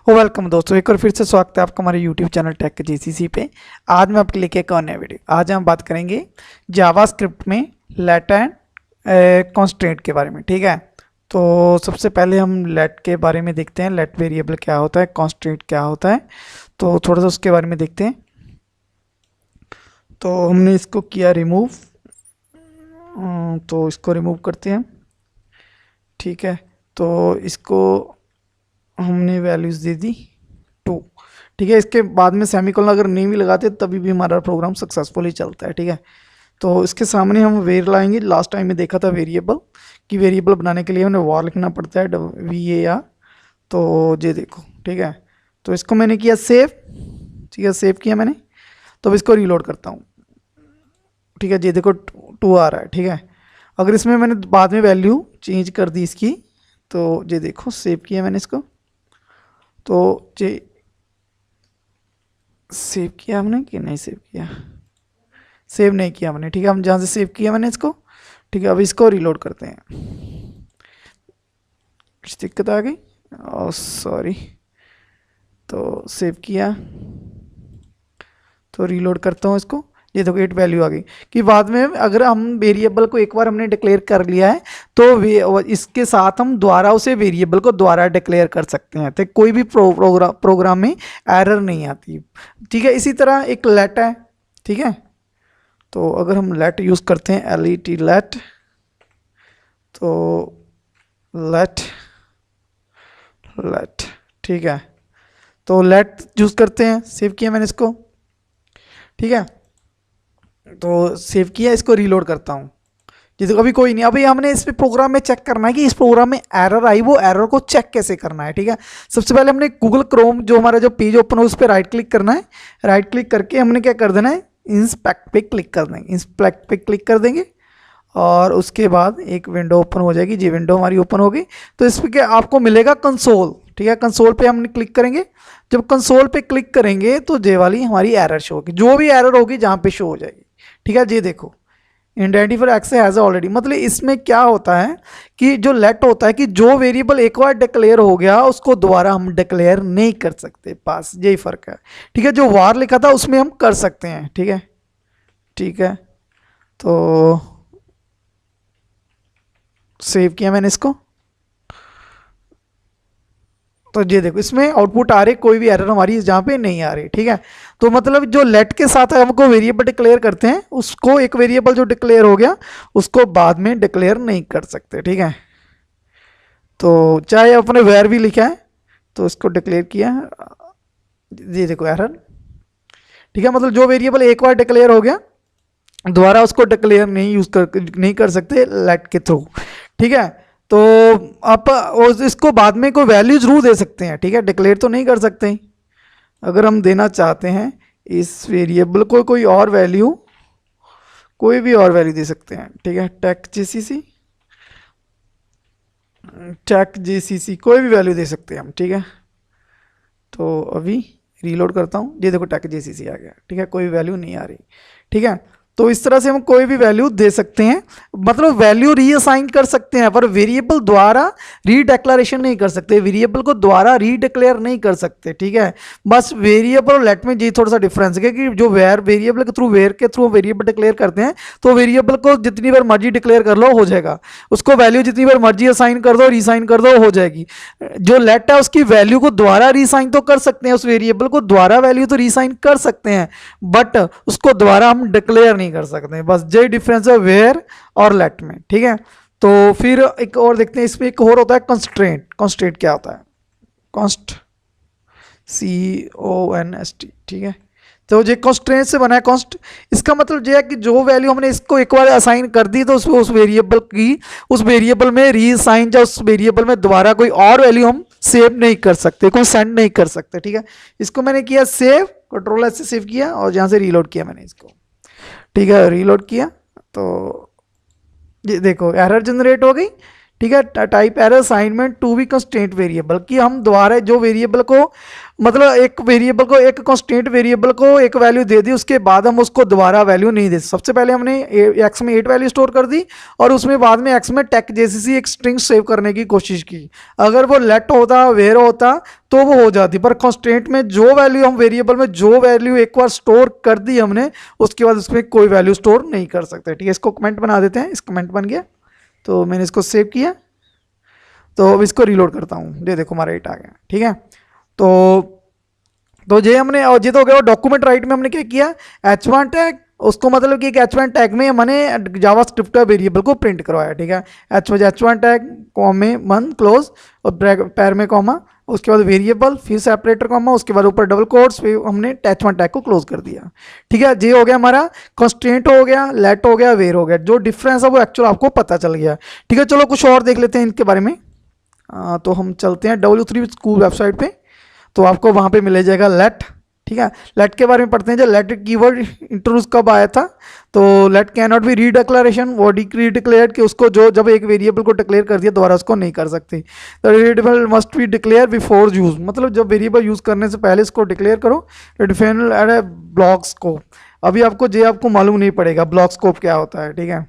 Welcome दोस्तों, एक और फिर से स्वागत है आपका हमारे यूट्यूब चैनल टेक जीसीसी पे। आज मैं आपके लिए एक और नया वीडियो। आज हम बात करेंगे जावास्क्रिप्ट में लेट एंड कॉन्स्ट्रेंट के बारे में। ठीक है, तो सबसे पहले हम लेट के बारे में देखते हैं, लेट वेरिएबल क्या होता है, कॉन्स्ट्रेंट क्या होता है, तो थोड़ा सा उसके बारे में देखते हैं। तो हमने इसको किया रिमूव, तो इसको रिमूव करते हैं। ठीक है, तो इसको हमने वैल्यूज़ दे दी 2। ठीक है, इसके बाद में सेमीकोलन अगर नहीं भी लगाते तभी भी हमारा प्रोग्राम सक्सेसफुली चलता है। ठीक है, तो इसके सामने हम वेर लाएंगे। लास्ट टाइम में देखा था वेरिएबल कि वेरिएबल बनाने के लिए हमें वार लिखना पड़ता है, VAR। तो ये देखो, ठीक है, तो इसको मैंने किया सेव। ठीक है, सेव किया मैंने, तो अब इसको रीलोड करता हूँ। ठीक है, ये देखो 2 आ रहा है। ठीक है, अगर इसमें मैंने बाद में वैल्यू चेंज कर दी इसकी, तो ये देखो सेव किया मैंने इसको, तो ये सेव किया हमने कि नहीं सेव किया, सेव नहीं किया हमने। ठीक है, हम जहाँ से सेव किया मैंने इसको। ठीक है, अब इसको रीलोड करते हैं। कुछ दिक्कत आ गई, सॉरी। तो सेव किया, तो रीलोड करता हूँ इसको। ये देखो 8 वैल्यू आ गई कि बाद में अगर हम वेरिएबल को एक बार हमने डिक्लेयर कर लिया है तो इसके साथ हम दोबारा उसे वेरिएबल को दोबारा डिक्लेयर कर सकते हैं, तो कोई भी प्रोग्राम में एरर नहीं आती। ठीक है, इसी तरह एक लेट है। ठीक है, तो अगर हम लेट यूज़ करते हैं, LET लेट, तो लेट लेट ठीक है, तो लेट यूज़ करते हैं। सेव किया मैंने इसको। ठीक है, तो सेव किया, इसको रीलोड करता हूँ। जैसे अभी कोई नहीं, अभी हमने इस प्रोग्राम में चेक करना है कि इस प्रोग्राम में एरर आई, वो एरर को चेक कैसे करना है। ठीक है, सबसे पहले हमने गूगल क्रोम जो हमारा जो पेज ओपन हो उस पर राइट क्लिक करना है। राइट क्लिक करके हमने क्या कर देना है, इंस्पेक्ट पे क्लिक कर देंगे। इंस्पेक्ट पे क्लिक कर देंगे और उसके बाद एक विंडो ओपन हो जाएगी। जी विंडो हमारी ओपन हो गई, तो इस पर आपको मिलेगा कंसोल। ठीक है, कंसोल पे हम क्लिक करेंगे। जब कंसोल पे क्लिक करेंगे तो ये वाली हमारी एरर शो होगी, जो भी एरर होगी जहाँ पे शो हो जाएगी। ठीक है, ये देखो इंडेंटिफायर एक्सेस हैज ऑलरेडी, मतलब इसमें क्या होता है कि जो लेट होता है कि जो वेरिएबल एक बार डिक्लेयर हो गया उसको दोबारा हम डिक्लेयर नहीं कर सकते, पास यही फर्क है। ठीक है, जो वार लिखा था उसमें हम कर सकते हैं। ठीक है, ठीक है, तो सेव किया मैंने इसको। तो ये देखो इसमें आउटपुट आ रही, कोई भी एरर हमारी जहाँ पे नहीं आ रही। ठीक है, तो मतलब जो लेट के साथ हमको वेरिएबल डिक्लेयर करते हैं, उसको एक वेरिएबल जो डिक्लेयर हो गया उसको बाद में डिक्लेयर नहीं कर सकते। ठीक है, तो चाहे अपने वेर भी लिखा है तो इसको डिक्लेयर किया, ये देखो एरर। ठीक है, मतलब जो वेरिएबल एक बार डिक्लेयर हो गया दोबारा उसको डिक्लेयर नहीं कर सकते लेट के थ्रू। ठीक है, तो आप इसको बाद में कोई वैल्यू जरूर दे सकते हैं। ठीक है, डिक्लेयर तो नहीं कर सकते। अगर हम देना चाहते हैं इस वेरिएबल को कोई और वैल्यू, कोई भी और वैल्यू दे सकते हैं। ठीक है, टेक जीसीसी कोई भी वैल्यू दे सकते हैं हम। ठीक है, तो अभी रीलोड करता हूँ, ये देखो टेक जीसीसी आ गया। ठीक है, कोई वैल्यू नहीं आ रही। ठीक है, तो इस तरह से हम कोई भी वैल्यू दे सकते हैं, मतलब वैल्यू रीअसाइन कर सकते हैं, पर वेरिएबल द्वारा रीडेक्लेरेशन नहीं कर सकते, वेरिएबल को द्वारा रीडिक्लेयर नहीं कर सकते। ठीक है, बस वेरिएबल और लेट में ये थोड़ा सा डिफरेंस है कि जो वेरिएबल के थ्रू वेरिएबल डिक्लेयर करते हैं तो वेरिएबल को जितनी बार मर्जी डिक्लेयर कर लो हो जाएगा, उसको वैल्यू जितनी बार मर्जी असाइन कर दो, रीसाइन कर दो, हो जाएगी। जो लेट है उसकी वैल्यू को द्वारा रीसाइन तो कर सकते हैं, उस वेरिएबल को द्वारा वैल्यू तो रीसाइन कर सकते हैं, बट उसको द्वारा हम डिक्लेयर नहीं कर सकते हैं। बस यही डिफरेंस है वेयर और लेट में। ठीक है, तो फिर एक और देखते हैं, इसमें एक और होता है कंस्ट्रेंट। कंस्ट्रेंट क्या होता है, CONST। ठीक है, तो ये कंस्ट्रेंट से बना है। कॉन्स्ट, इसका मतलब ये है कि जो वैल्यू हमने इसको एक बार असाइन कर दी तो उस वेरिएबल में रीअसाइन या उस वेरिएबल में दोबारा कोई और वैल्यू हम सेव नहीं कर सकते, कोई सेंड नहीं कर सकते। ठीक है, इसको मैंने किया सेव, कंट्रोल से सेव किया और यहाँ से रीलोड किया मैंने इसको। ठीक है, रीलोड किया तो ये देखो एरर जनरेट हो गई। ठीक है। Type error assignment to be constant variable, कि हम दोबारा जो वेरिएबल को मतलब एक वेरिएबल को एक कांस्टेंट वेरिएबल को एक वैल्यू दे दी, उसके बाद हम उसको दोबारा वैल्यू नहीं दे। सबसे पहले हमने एक्स में 8 वैल्यू स्टोर कर दी और उसमें बाद में एक्स में टेक जैसी सी एक स्ट्रिंग सेव करने की कोशिश की। अगर वो लेट होता वेयर होता तो वो हो जाती, पर कांस्टेंट में जो वैल्यू हम वेरिएबल में जो वैल्यू एक बार स्टोर कर दी हमने, उसके बाद उसमें कोई वैल्यू स्टोर नहीं कर सकते। ठीक है, इसको कमेंट बना देते हैं। इस कमेंट बन गया, तो मैंने इसको सेव किया। तो अब इसको रीलोड करता हूँ, ये देखो हमारा 8 आ गया। ठीक है, तो ये हमने, और ये तो हो गया। डॉक्यूमेंट राइट में हमने क्या किया, h1 टैग, उसको मतलब कि एक h1 टैग में मैंने जावास्क्रिप्ट का वेरिएबल को प्रिंट करवाया। ठीक है, h1 टैग कॉमे मन क्लोज और पैर में कॉमा, उसके बाद वेरिएबल, फिर सेपरेटर कॉमा, उसके बाद ऊपर डबल कोट्स, फिर हमने h1 टैग को क्लोज कर दिया। ठीक है, ये हो गया हमारा कंस्ट्रेंट हो गया, लेट हो गया, वेर हो गया। जो डिफरेंस है वो एक्चुअल आपको पता चल गया। ठीक है, चलो कुछ और देख लेते हैं इनके बारे में। तो हम चलते हैं W3 स्कूल वेबसाइट पे, तो आपको वहाँ पे मिल जाएगा लेट। ठीक है, लेट के बारे में पढ़ते हैं। जो लेट कीवर्ड इंट्रोड्यूस कब आया था, तो लेट कैन नॉट बी रीडिक्लेरेशन, वो रीडिक्लेयर्ड कि उसको जो जब एक वेरिएबल को डिक्लेयर कर दिया दोबारा उसको नहीं कर सकते। The variable must be declare before use, मतलब जब वेरिएबल यूज करने से पहले इसको डिक्लेयर करो। डिफाइन एट ब्लॉक स्कोप, अभी आपको मालूम नहीं पड़ेगा ब्लॉक स्कोप क्या होता है। ठीक है,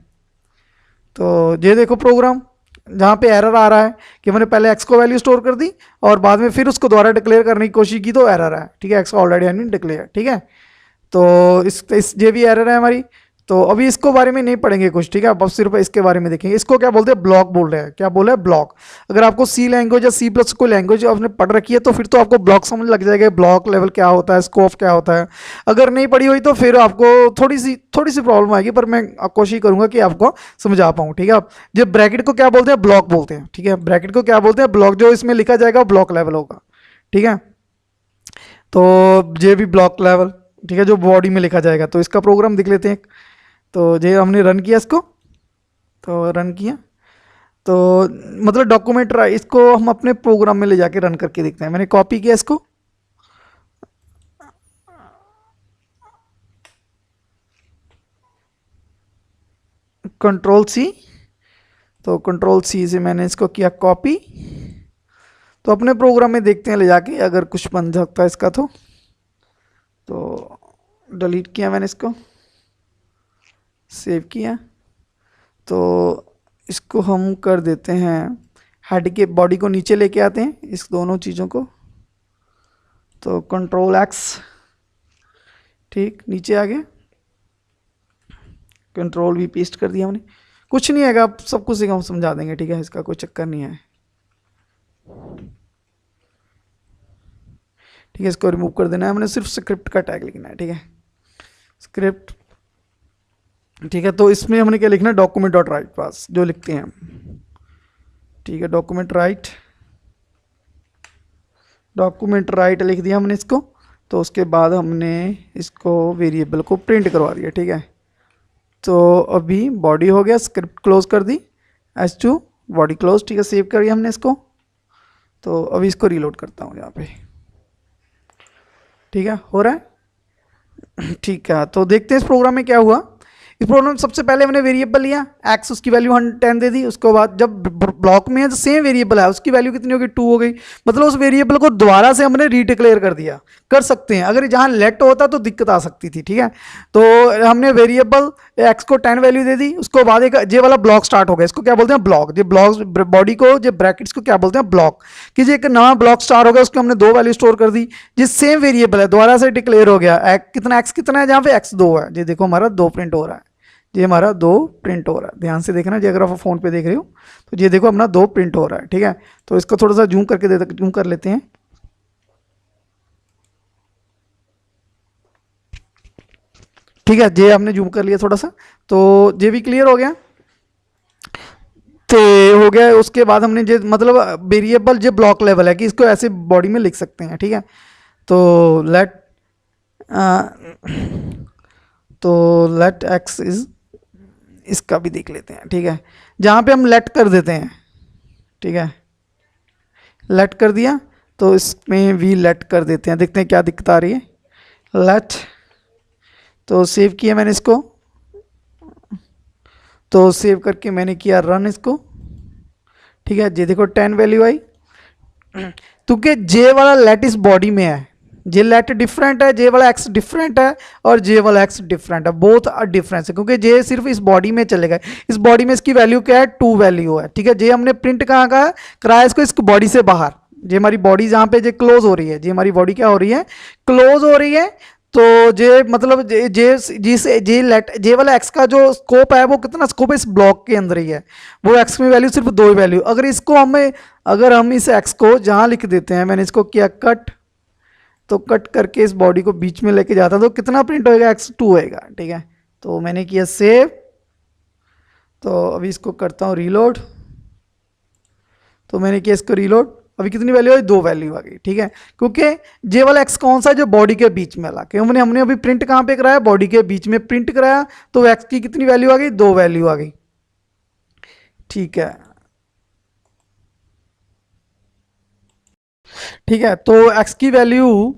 तो ये देखो प्रोग्राम जहाँ पे एरर आ रहा है कि मैंने पहले एक्स को वैल्यू स्टोर कर दी और बाद में फिर उसको दोबारा डिक्लेयर करने की कोशिश की तो एरर है। ठीक है, X already had been declare. ठीक है, तो इस ये भी एरर है हमारी। तो अभी इसको बारे में नहीं पढ़ेंगे कुछ। ठीक है, अब सिर्फ इसके बारे में देखेंगे। इसको क्या बोलते हैं, ब्लॉक बोल रहे हैं। क्या बोल रहे हैं, ब्लॉक। अगर आपको सी लैंग्वेज या सी प्लस कोई लैंग्वेज आपने पढ़ रखी है तो फिर तो आपको ब्लॉक समझ लग जाएगा, ब्लॉक लेवल क्या होता है, स्कोप क्या होता है। अगर नहीं पढ़ी हुई तो फिर आपको थोड़ी सी प्रॉब्लम आएगी, पर मैं कोशिश करूंगा कि आपको समझा पाऊँ। ठीक है, जो ब्रैकेट को क्या बोलते हैं, ब्लॉक बोलते हैं। ठीक है, ब्रैकेट को क्या बोलते हैं, ब्लॉक। जो इसमें लिखा जाएगा ब्लॉक लेवल होगा। ठीक है, तो ये भी ब्लॉक लेवल। ठीक है, जो बॉडी में लिखा जाएगा। तो इसका प्रोग्राम देख लेते हैं। तो ये हमने रन किया इसको, तो रन किया तो मतलब डॉक्यूमेंट, इसको हम अपने प्रोग्राम में ले जाके रन करके देखते हैं। मैंने कॉपी किया इसको, कंट्रोल सी, तो कंट्रोल सी से मैंने इसको किया कॉपी। तो अपने प्रोग्राम में देखते हैं ले जाके अगर कुछ बन सकता है इसका। तो डिलीट किया मैंने इसको, सेव किया। तो इसको हम कर देते हैं, हेड के बॉडी को नीचे लेके आते हैं इस दोनों चीज़ों को। तो कंट्रोल एक्स, ठीक, नीचे आ गया। कंट्रोल भी पेस्ट कर दिया हमने। कुछ नहीं आएगा, आप सब कुछ हम समझा देंगे। ठीक है, इसका कोई चक्कर नहीं है। ठीक है, इसको रिमूव कर देना है, हमने सिर्फ स्क्रिप्ट का टैग लिखना है। ठीक है, स्क्रिप्ट। ठीक है, तो इसमें हमने क्या लिखना है, डॉक्यूमेंट डॉट राइट पास जो लिखते हैं हम। ठीक है, डॉक्यूमेंट राइट लिख दिया हमने इसको। तो उसके बाद हमने इसको वेरिएबल को प्रिंट करवा दिया। ठीक है, तो अभी बॉडी हो गया, स्क्रिप्ट क्लोज कर दी, H2 बॉडी क्लोज। ठीक है, सेव कर दिया हमने इसको। तो अभी इसको रीलोड करता हूँ यहाँ पे। ठीक है, हो रहा है। ठीक है, तो देखते हैं इस प्रोग्राम में क्या हुआ। इस प्रोग्राम में सबसे पहले हमने वेरिएबल लिया एक्स, उसकी वैल्यू 10 दे दी। उसके बाद जब ब्लॉक में जो सेम वेरिएबल है उसकी वैल्यू कितनी होगी, 2 हो गई। मतलब उस वेरिएबल को दोबारा से हमने रीडिक्लेयर कर दिया। कर सकते हैं, अगर जहाँ लेट होता तो दिक्कत आ सकती थी। ठीक है, तो हमने वेरिएबल एक्स को 10 वैल्यू दे दी। उसको बाद एक जे वाला ब्लॉक स्टार्ट हो गया, इसको क्या बोलते हैं, ब्लॉक। जो ब्लॉक बॉडी को, जो ब्रैकेट्स को क्या बोलते हैं, ब्लॉक। कि जो एक नया ब्लॉक स्टार्ट हो गया उसको हमने 2 वैल्यू स्टोर कर दी। जिस सेम वेरिएबल है दोबारा से डिक्लेयर हो गया, कितना एक्स कितना है, जहाँ पे एक्स 2 है। जी देखो हमारा 2 प्रिंट हो रहा है। ये हमारा 2 प्रिंट हो रहा है, ध्यान से देखना जी। अगर आप फ़ोन पे देख रहे हो तो ये देखो अपना 2 प्रिंट हो रहा है। ठीक है, तो इसको थोड़ा सा जूम करके जूम कर लेते हैं। ठीक है, ये हमने जूम कर लिया थोड़ा सा, तो ये भी क्लियर हो गया। तो हो गया। उसके बाद हमने जो मतलब वेरिएबल जो ब्लॉक लेवल है कि इसको ऐसे बॉडी में लिख सकते हैं। ठीक है, तो लेट एक्स इज, इसका भी देख लेते हैं। ठीक है, जहाँ पे हम लेट कर देते हैं। ठीक है, लेट कर दिया तो इसमें भी लेट कर देते हैं, देखते हैं क्या दिक्कत आ रही है। लेट, तो सेव किया मैंने इसको। तो सेव करके मैंने किया रन इसको। ठीक है, ये देखो 10 वैल्यू आई, क्योंकि जे वाला लेट इस बॉडी में है, जे लेट डिफरेंट है, जे वाला एक्स डिफरेंट है और जे वाला एक्स डिफरेंट है, बोथ डिफरेंस है, क्योंकि जे सिर्फ इस बॉडी में चलेगा। इस बॉडी में इसकी वैल्यू क्या है, 2 वैल्यू है। ठीक है, जे हमने प्रिंट कहाँ का कराया इसको, इस बॉडी से बाहर। जे हमारी बॉडी जहाँ पे जे क्लोज हो रही है, जे हमारी बॉडी क्या हो रही है, क्लोज हो रही है। तो जे मतलब जे लेट जे वाला एक्स का जो स्कोप है वो कितना स्कोप है, इस ब्लॉक के अंदर ही है। वो एक्स में वैल्यू सिर्फ 2 वैल्यू। अगर इसको हमें, अगर हम इस एक्स को जहाँ लिख देते हैं, मैंने इसको किया कट, तो कट करके इस बॉडी को बीच में लेके जाता तो कितना प्रिंट होएगा, x2 होएगा। ठीक है, तो मैंने किया सेव। तो अभी इसको करता हूँ रीलोड। तो मैंने किया इसको रीलोड, अभी कितनी वैल्यू आई, 2 वैल्यू आ गई। ठीक है, क्योंकि जे वाला एक्स कौन सा है, जो बॉडी के बीच में ला के हमने अभी प्रिंट कहाँ पे कराया, बॉडी के बीच में प्रिंट कराया, तो एक्स की कितनी वैल्यू आ गई, 2 वैल्यू आ गई। ठीक है, ठीक है, तो x की वैल्यू,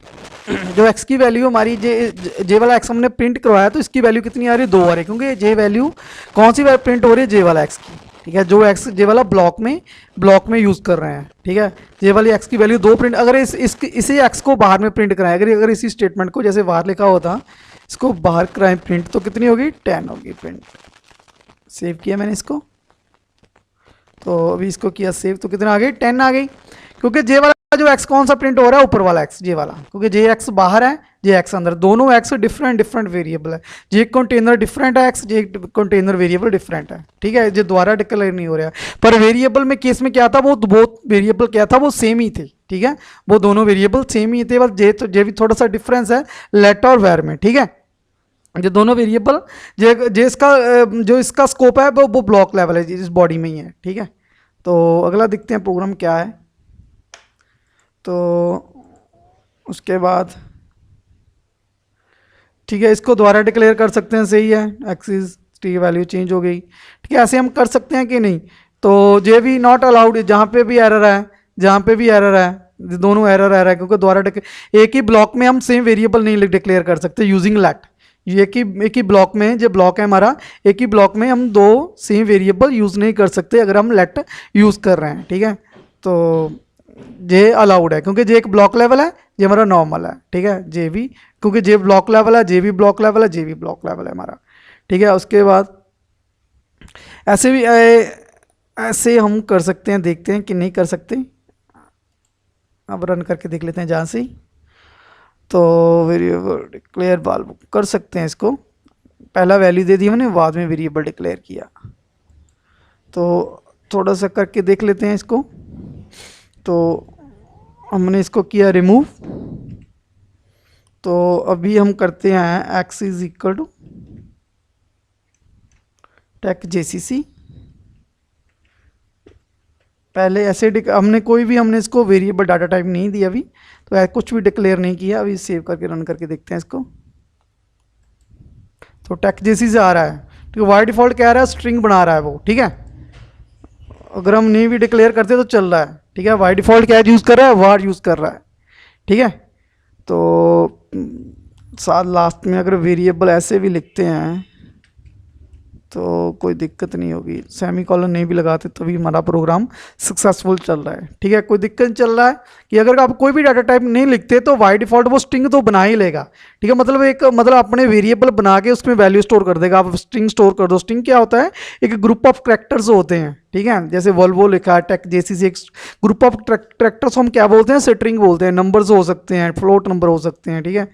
जो x की वैल्यू हमारी जे वाला x हमने प्रिंट करवाया, तो इसकी वैल्यू कितनी आ रही है, 2 आ रही है, क्योंकि जे वैल्यू कौन सी प्रिंट हो रही है, जे वाला x की। ठीक है, जो x जे वाला ब्लॉक में यूज़ कर रहे हैं। ठीक है, जे वाली x की वैल्यू 2 प्रिंट, अगर इसी x को बाहर में प्रिंट कराएं, अगर इसी स्टेटमेंट को जैसे बाहर लिखा होता, इसको बाहर कराएं प्रिंट, तो कितनी होगी, 10 होगी प्रिंट। सेव किया मैंने इसको, तो अभी इसको किया सेव, तो कितना आ गई, 10 आ गई। क्योंकि जे वाला जो x कौन सा प्रिंट हो रहा है, ऊपर वाला x, जे वाला, क्योंकि जे x बाहर है, जे x अंदर, दोनों x डिफरेंट वेरिएबल है। जे कंटेनर डिफरेंट है x, जे कंटेनर वेरिएबल डिफरेंट है। ठीक है, जो द्वारा डिक्लेयर नहीं हो रहा है, पर वेरिएबल में केस में क्या था, वो वेरिएबल क्या था, वो सेम ही थे। ठीक है, वो दोनों वेरिएबल सेम ही थे, बस जे भी थोड़ा सा डिफरेंस है लेट और वेर में। ठीक है, जो दोनों वेरिएबल, जे इसका जो इसका स्कोप है वो ब्लॉक लेवल है, इस बॉडी में ही है। ठीक है, तो अगला देखते हैं प्रोग्राम क्या है। तो उसके बाद ठीक है, इसको दोबारा डिक्लेयर कर सकते हैं, सही है, एक्सिस की वैल्यू चेंज हो गई। ठीक है, ऐसे हम कर सकते हैं कि नहीं। तो जे भी नॉट अलाउड, जहाँ पे भी एरर है, जहाँ पे भी एरर है, दोनों एरर आ रहा है, क्योंकि दोबारा एक ही ब्लॉक में हम सेम वेरिएबल नहीं डिक्लेयर कर सकते यूजिंग लेट। एक ही ब्लॉक में, जो ब्लॉक है हमारा, एक ही ब्लॉक में हम 2 सेम वेरिएबल यूज़ नहीं कर सकते अगर हम लेट यूज़ कर रहे हैं। ठीक है, तो जे अलाउड है, क्योंकि जे एक ब्लॉक लेवल है, जे हमारा नॉर्मल है। ठीक है, जे भी, क्योंकि जे ब्लॉक लेवल है, जे भी ब्लॉक लेवल है, जे भी ब्लॉक लेवल है हमारा। ठीक है, उसके बाद ऐसे भी ऐसे हम कर सकते हैं, देखते हैं कि नहीं कर सकते। अब रन करके देख लेते हैं जहाँ से ही। तो वेरिएबल डिक्लेयर वाल्व कर सकते हैं इसको, पहला वैल्यू दे दी हमने, बाद में वेरिएबल डिक्लेयर किया। तो थोड़ा सा करके देख लेते हैं इसको। तो हमने इसको किया रिमूव। तो अभी हम करते हैं x is equal to take JCC। पहले ऐसे हमने कोई भी, हमने इसको वेरिएबल डाटा टाइप नहीं दिया अभी, तो कुछ भी डिक्लेयर नहीं किया। अभी सेव करके रन करके देखते हैं इसको। तो टेक JCC आ रहा है, ठीक है, बाय डिफॉल्ट क्या आ रहा है, स्ट्रिंग बना रहा है वो। ठीक है, अगर हम नहीं भी डिक्लेयर करते तो चल रहा है। ठीक है, बाय डिफॉल्ट क्या यूज़ कर रहा है, वार यूज़ कर रहा है। ठीक है, तो साथ लास्ट में अगर वेरिएबल ऐसे भी लिखते हैं तो कोई दिक्कत नहीं होगी, सेमी कॉलन नहीं भी लगाते तो भी हमारा प्रोग्राम सक्सेसफुल चल रहा है। ठीक है, कोई दिक्कत चल रहा है कि अगर आप कोई भी डाटा टाइप नहीं लिखते तो बाय डिफॉल्ट वो स्ट्रिंग तो बना ही लेगा। ठीक है, मतलब अपने वेरिएबल बना के उसमें वैल्यू स्टोर कर देगा। आप स्ट्रिंग स्टोर कर दो। स्ट्रिंग क्या होता है, एक ग्रुप ऑफ कैरेक्टर्स होते हैं। ठीक है, जैसे वोल्वो लिखा है, टेक JCC एक ग्रुप ऑफ कैरेक्टर्स हम क्या बोलते हैं, स्ट्रिंग बोलते हैं। नंबर्स हो सकते हैं, फ्लोट नंबर हो सकते हैं। ठीक है,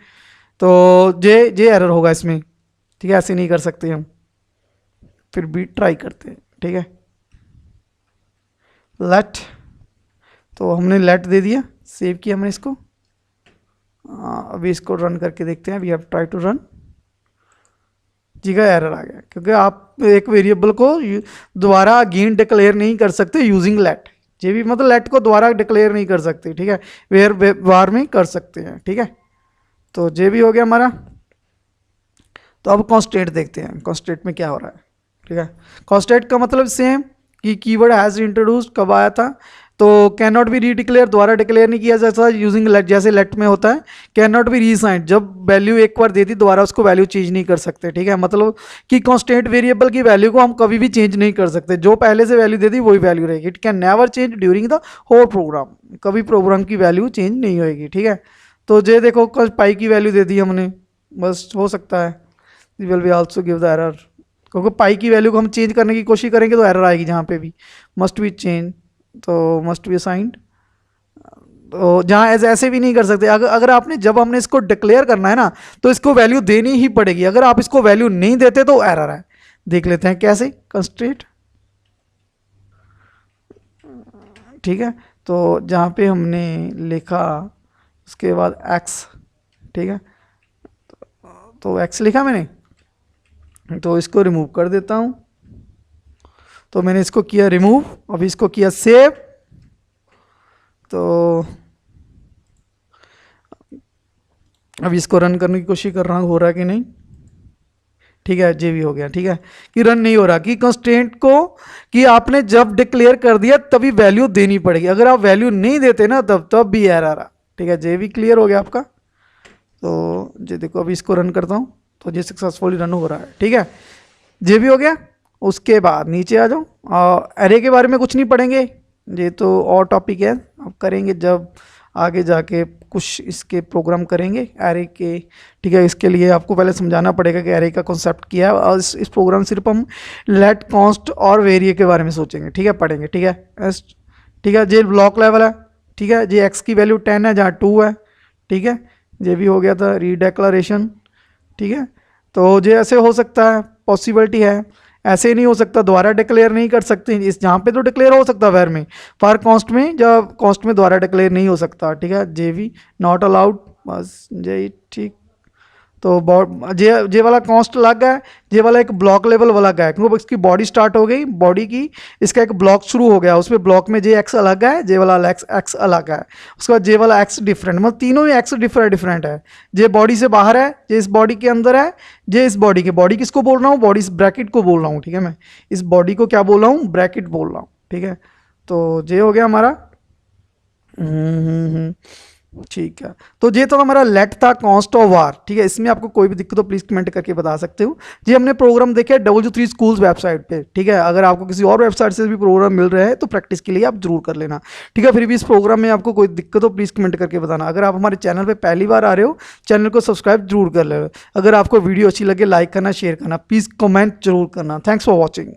तो जे एरर होगा इसमें। ठीक है, ऐसे नहीं कर सकते हम, फिर भी ट्राई करते हैं। ठीक है, लेट, तो हमने लेट दे दिया, सेव किया हमने इसको। अभी इसको रन करके देखते हैं। We have try to run, जी का एरर आ गया, क्योंकि आप एक वेरिएबल को दोबारा अगेन डिक्लेयर नहीं कर सकते यूजिंग लेट। जे भी मतलब लेट को दोबारा डिक्लेयर नहीं कर सकते। ठीक है, वेयर वार में कर सकते हैं। ठीक है, तो जे भी हो गया हमारा। तो अब कॉन्स्टेंट देखते हैं, कॉन्स्टेंट में क्या हो रहा है। ठीक है, कॉन्स्टेंट का मतलब सेम कि कीवर्ड हैज़ इंट्रोड्यूस्ड कब आया था, तो कैन नॉट बी री डिक्लेयर, दोबारा डिक्लेयर नहीं किया जा सकता यूजिंग लेट, जैसे लेट में होता है। कैन नॉट बी रीसाइंड, जब वैल्यू एक बार दे दी दोबारा उसको वैल्यू चेंज नहीं कर सकते, ठीक है। मतलब कि कांस्टेंट वेरिएबल की वैल्यू को हम कभी भी चेंज नहीं कर सकते, जो पहले से वैल्यू दे दी वही वैल्यू रहेगी। It can never change during the whole program, कभी प्रोग्राम की वैल्यू चेंज नहीं होएगी, ठीक है। तो ये देखो पाई की वैल्यू दे दी हमने, बस हो सकता है will be also give the error, क्योंकि पाई की वैल्यू को हम चेंज करने की कोशिश करेंगे तो एरर आएगी जहाँ पे भी। मस्ट बी चेंज, तो मस्ट बी असाइंड, तो जहाँ ऐसे भी नहीं कर सकते। अगर आपने, जब हमने इसको डिक्लेयर करना है ना, तो इसको वैल्यू देनी ही पड़ेगी। अगर आप इसको वैल्यू नहीं देते तो एरर है। देख लेते हैं कैसे, कंस्ट्रेंट, ठीक है। तो जहाँ पे हमने लिखा उसके बाद x, ठीक है, तो x लिखा मैंने, तो इसको रिमूव कर देता हूँ। तो मैंने इसको किया रिमूव, अभी इसको किया सेव, तो अभी इसको रन करने की कोशिश कर रहा हूँ, हो रहा है कि नहीं, ठीक है, जे भी हो गया, ठीक है, कि रन नहीं हो रहा, कि कंस्ट्रेंट को, कि आपने जब डिक्लेयर कर दिया तभी वैल्यू देनी पड़ेगी, अगर आप वैल्यू नहीं देते ना तब भी एरर आ रहा, ठीक है। जे भी क्लियर हो गया आपका। तो जे देखो अभी इसको रन करता हूँ, तो ये सक्सेसफुली रन हो रहा है, ठीक है, जे भी हो गया। उसके बाद नीचे आ जाओ, एरे के बारे में कुछ नहीं पढ़ेंगे, ये तो और टॉपिक है, अब करेंगे जब आगे जाके कुछ इसके प्रोग्राम करेंगे एरे के, ठीक है। इसके लिए आपको पहले समझाना पड़ेगा कि एरे का कॉन्सेप्ट क्या है, और इस प्रोग्राम सिर्फ हम लेट, कॉन्स्ट और वेरिए के बारे में सोचेंगे, ठीक है, पढ़ेंगे, ठीक है। ठीक है, ये ब्लॉक लेवल है, ठीक है, ये एक्स की वैल्यू 10 है जहाँ 2 है, ठीक है, ये भी हो गया था रीडेक्लरेशन, ठीक है। तो ये ऐसे हो सकता है, पॉसिबिलिटी है, ऐसे नहीं हो सकता, दोबारा डिक्लेयर नहीं कर सकते। इस जहाँ पे तो डिक्लेयर हो सकता वेर में, फॉर कॉन्स्ट में, जब कॉन्स्ट में दोबारा डिक्लेयर नहीं हो सकता, ठीक है। जे वी नॉट अलाउड, बस जे, ठीक। तो जे वाला कॉन्स्ट अलग है, जे वाला एक ब्लॉक लेवल वाला है, क्योंकि इसकी बॉडी स्टार्ट हो गई, बॉडी की इसका एक ब्लॉक शुरू हो गया, उसमें ब्लॉक में जे एक्स अलग है, जे वाला एक्स अलग है, उसके बाद जे वाला एक्स डिफरेंट, मतलब तीनों में एक्स डिफरेंट है। जे बॉडी से बाहर है, जे इस बॉडी के अंदर है, जे इस बॉडी के, बॉडी किसको बोल रहा हूँ, बॉडी इस ब्रैकेट को बोल रहा हूँ, ठीक है। मैं इस बॉडी को क्या बोल रहा हूँ, ब्रैकेट बोल रहा हूँ, ठीक है। तो जे हो गया हमारा, ठीक है। तो ये तो हमारा लेट था, कॉन्स्ट और वार, ठीक है। इसमें आपको कोई भी दिक्कत हो प्लीज कमेंट करके बता सकते हो। जी हमने प्रोग्राम देखे W3 स्कूल्स वेबसाइट पे, ठीक है। अगर आपको किसी और वेबसाइट से भी प्रोग्राम मिल रहे हैं तो प्रैक्टिस के लिए आप जरूर कर लेना, ठीक है। फिर भी इस प्रोग्राम में आपको कोई दिक्कत हो प्लीज कमेंट करके बताना। अगर आप हमारे चैनल पर पहली बार आ रहे हो, चैनल को सब्सक्राइब जरूर कर ले। अगर आपको वीडियो अच्छी लगे लाइक करना, शेयर करना, प्लीज़ कमेंट जरूर करना। Thanks for watching.